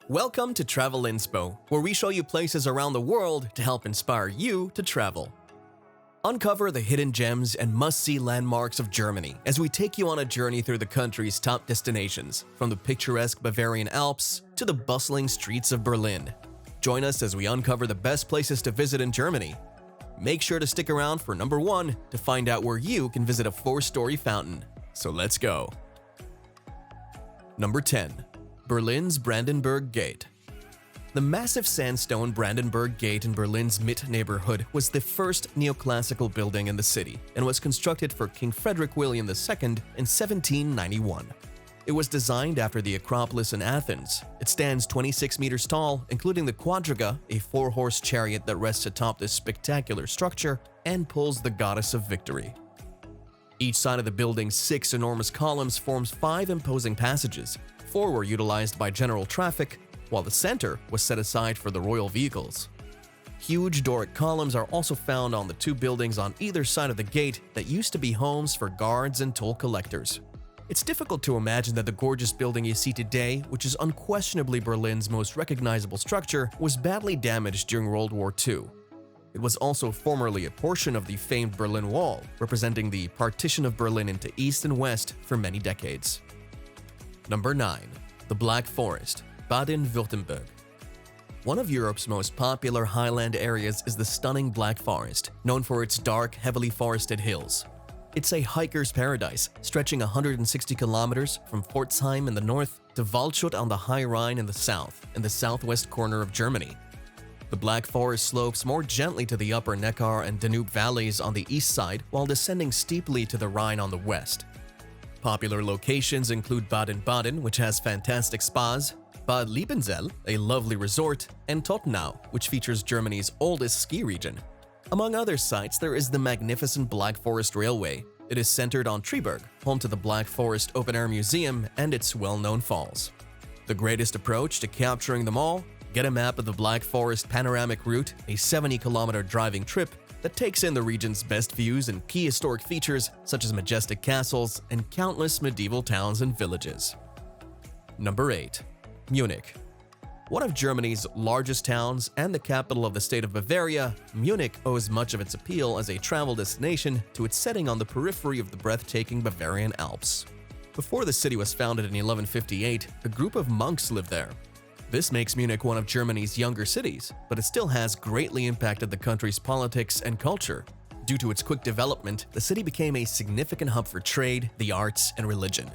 Welcome to Travel Inspo, where we show you places around the world to help inspire you to travel. Uncover the hidden gems and must-see landmarks of Germany as we take you on a journey through the country's top destinations, from the picturesque Bavarian Alps to the bustling streets of Berlin. Join us as we uncover the best places to visit in Germany. Make sure to stick around for number 1 to find out where you can visit a 4-story fountain. So let's go. Number 10. Berlin's Brandenburg Gate. The massive sandstone Brandenburg Gate in Berlin's Mitte neighborhood was the first neoclassical building in the city and was constructed for King Frederick William II in 1791. It was designed after the Acropolis in Athens. It stands 26 meters tall, including the quadriga, a 4-horse chariot that rests atop this spectacular structure and pulls the goddess of victory. Each side of the building's 6 enormous columns forms 5 imposing passages. 4 were utilized by general traffic, while the center was set aside for the royal vehicles. Huge Doric columns are also found on the 2 buildings on either side of the gate that used to be homes for guards and toll collectors. It's difficult to imagine that the gorgeous building you see today, which is unquestionably Berlin's most recognizable structure, was badly damaged during World War II. It was also formerly a portion of the famed Berlin Wall, representing the partition of Berlin into East and West for many decades. Number 9. The Black Forest, Baden-Württemberg. One of Europe's most popular highland areas is the stunning Black Forest, known for its dark, heavily forested hills. It's a hiker's paradise, stretching 160 kilometers from Pforzheim in the north to Waldshut on the High Rhine in the south, in the southwest corner of Germany. The Black Forest slopes more gently to the upper Neckar and Danube valleys on the east side while descending steeply to the Rhine on the west. Popular locations include Baden-Baden, which has fantastic spas, Bad Liebenzell, a lovely resort, and Tottenau, which features Germany's oldest ski region. Among other sites, there is the magnificent Black Forest Railway. It is centered on Triberg, home to the Black Forest Open Air Museum and its well-known falls. The greatest approach to capturing them all? Get a map of the Black Forest Panoramic Route, a 70-kilometer driving trip that takes in the region's best views and key historic features such as majestic castles and countless medieval towns and villages. Number 8. Munich. One of Germany's largest towns and the capital of the state of Bavaria, Munich owes much of its appeal as a travel destination to its setting on the periphery of the breathtaking Bavarian Alps. Before the city was founded in 1158, a group of monks lived there. This makes Munich one of Germany's younger cities, but it still has greatly impacted the country's politics and culture. Due to its quick development, the city became a significant hub for trade, the arts, and religion.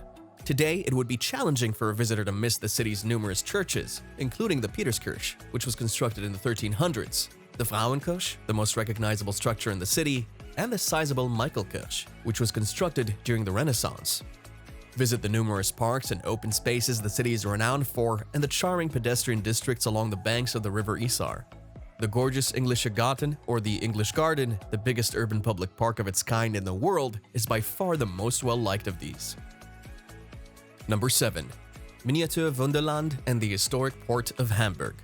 Today, it would be challenging for a visitor to miss the city's numerous churches, including the Peterskirche, which was constructed in the 1300s, the Frauenkirche, the most recognizable structure in the city, and the sizable Michaelkirche, which was constructed during the Renaissance. Visit the numerous parks and open spaces the city is renowned for and the charming pedestrian districts along the banks of the river Isar. The gorgeous Englische Garten, or the English Garden, the biggest urban public park of its kind in the world, is by far the most well-liked of these. Number 7. Miniature Wunderland and the historic port of Hamburg.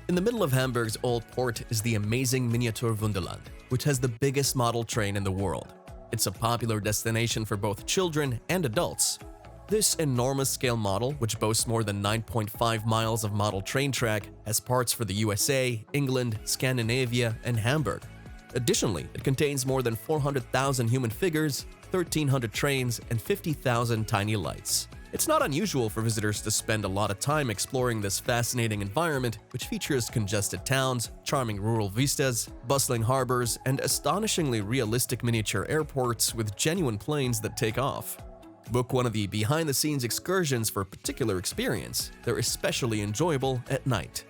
In the middle of Hamburg's old port is the amazing Miniature Wunderland, which has the biggest model train in the world. It's a popular destination for both children and adults. This enormous-scale model, which boasts more than 9.5 miles of model train track, has parts for the USA, England, Scandinavia, and Hamburg. Additionally, it contains more than 400,000 human figures, 1,300 trains, and 50,000 tiny lights. It's not unusual for visitors to spend a lot of time exploring this fascinating environment, which features congested towns, charming rural vistas, bustling harbors, and astonishingly realistic miniature airports with genuine planes that take off. Book one of the behind-the-scenes excursions for a particular experience. They're especially enjoyable at night.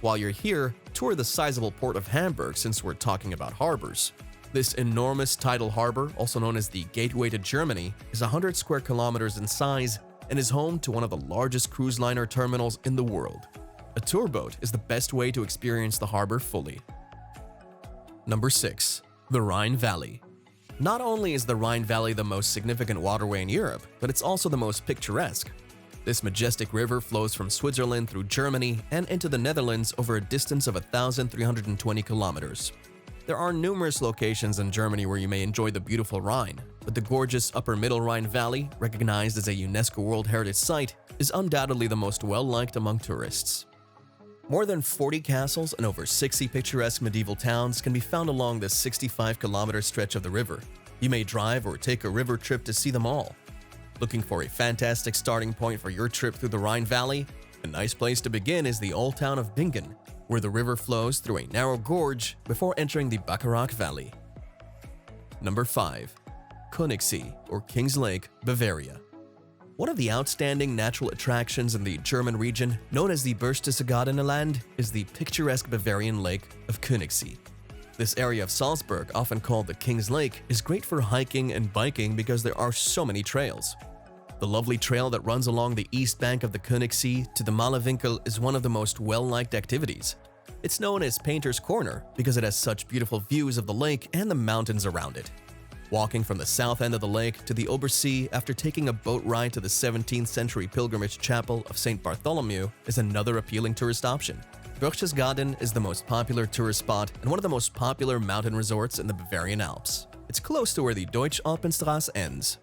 While you're here, tour the sizable port of Hamburg since we're talking about harbors. This enormous tidal harbor, also known as the Gateway to Germany, is 100 square kilometers in size and is home to one of the largest cruise liner terminals in the world. A tour boat is the best way to experience the harbor fully. Number 6. The Rhine Valley. Not only is the Rhine Valley the most significant waterway in Europe, but it's also the most picturesque. This majestic river flows from Switzerland through Germany and into the Netherlands over a distance of 1,320 kilometers. There are numerous locations in Germany where you may enjoy the beautiful Rhine, but the gorgeous Upper Middle Rhine Valley, recognized as a UNESCO World Heritage Site, is undoubtedly the most well-liked among tourists. More than 40 castles and over 60 picturesque medieval towns can be found along this 65-kilometer stretch of the river. You may drive or take a river trip to see them all. Looking for a fantastic starting point for your trip through the Rhine Valley? A nice place to begin is the old town of Bingen, where the river flows through a narrow gorge before entering the BACHARACH Valley. Number 5. Königssee, or King's Lake, Bavaria. One of the outstanding natural attractions in the German region, known as the Berchtesgadener Land, is the picturesque Bavarian lake of Königssee. This area of Salzburg, often called the King's Lake, is great for hiking and biking because there are so many trails. The lovely trail that runs along the east bank of the Königssee to the Mallewinkel is one of the most well-liked activities. It's known as Painter's Corner because it has such beautiful views of the lake and the mountains around it. Walking from the south end of the lake to the Obersee after taking a boat ride to the 17th century pilgrimage chapel of St. Bartholomew is another appealing tourist option. Berchtesgaden is the most popular tourist spot and one of the most popular mountain resorts in the Bavarian Alps. It's close to where the Deutsche Alpenstraße ends.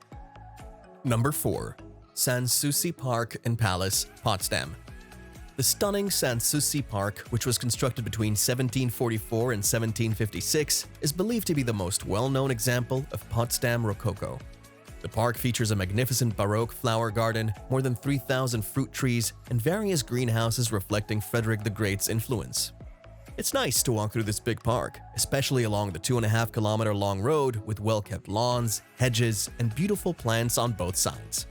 Number 4. Sanssouci Park and Palace, Potsdam. The stunning Sanssouci Park, which was constructed between 1744 and 1756, is believed to be the most well-known example of Potsdam Rococo. The park features a magnificent Baroque flower garden, more than 3,000 fruit trees, and various greenhouses reflecting Frederick the Great's influence. It's nice to walk through this big park, especially along the 2.5-kilometer long road with well-kept lawns, hedges, and beautiful plants on both sides.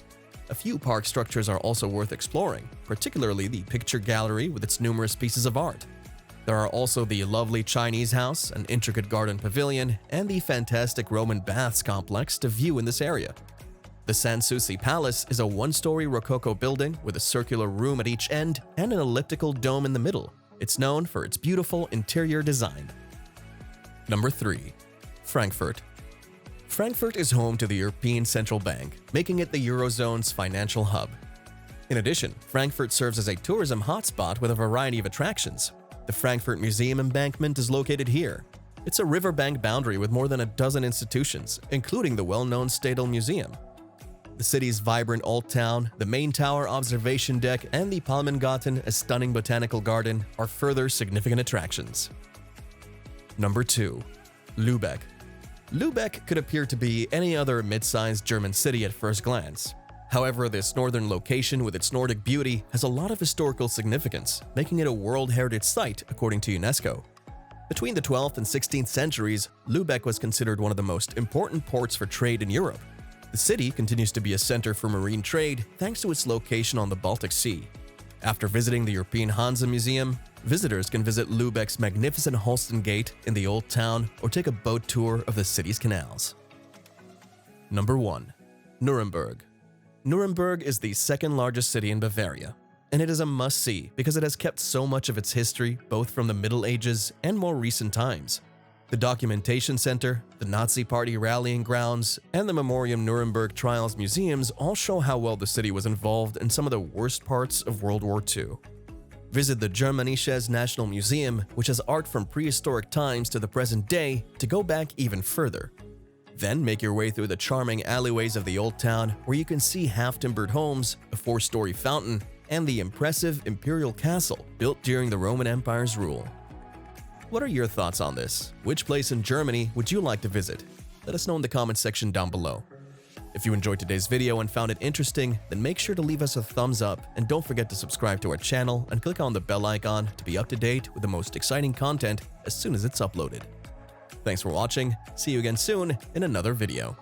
A few park structures are also worth exploring, particularly the picture gallery with its numerous pieces of art. There are also the lovely Chinese house, an intricate garden pavilion, and the fantastic Roman baths complex to view in this area. The Sanssouci Palace is a one-story Rococo building with a circular room at each end and an elliptical dome in the middle. It's known for its beautiful interior design. Number 3. Frankfurt. Frankfurt is home to the European Central Bank, making it the Eurozone's financial hub. In addition, Frankfurt serves as a tourism hotspot with a variety of attractions. The Frankfurt Museum Embankment is located here. It's a riverbank boundary with more than a dozen institutions, including the well-known Stadel Museum. The city's vibrant Old Town, the main tower observation deck, and the Palmengarten, a stunning botanical garden, are further significant attractions. Number 2. Lübeck. Lübeck could appear to be any other mid-sized German city at first glance. However, this northern location with its Nordic beauty has a lot of historical significance, making it a World Heritage Site according to UNESCO. Between the 12th and 16th centuries, Lübeck was considered one of the most important ports for trade in Europe. The city continues to be a center for marine trade thanks to its location on the Baltic Sea. After visiting the European Hansa Museum, visitors can visit Lübeck's magnificent HOLSTEN Gate in the Old Town or take a boat tour of the city's canals. Number 1. Nuremberg. Nuremberg is the second largest city in Bavaria, and it is a must-see because it has kept so much of its history both from the Middle Ages and more recent times. The Documentation Center, the Nazi Party rallying grounds, and the Memoriam Nuremberg Trials museums all show how well the city was involved in some of the worst parts of World War II. Visit the GERMANISCHES National Museum, which has art from prehistoric times to the present day, to go back even further. Then make your way through the charming alleyways of the Old Town, where you can see half-timbered homes, a 4-story fountain, and the impressive imperial castle built during the Roman Empire's rule. What are your thoughts on this? Which place in Germany would you like to visit? Let us know in the comments section down below. If you enjoyed today's video and found it interesting, then make sure to leave us a thumbs up and don't forget to subscribe to our channel and click on the bell icon to be up to date with the most exciting content as soon as it's uploaded. Thanks for watching, see you again soon in another video.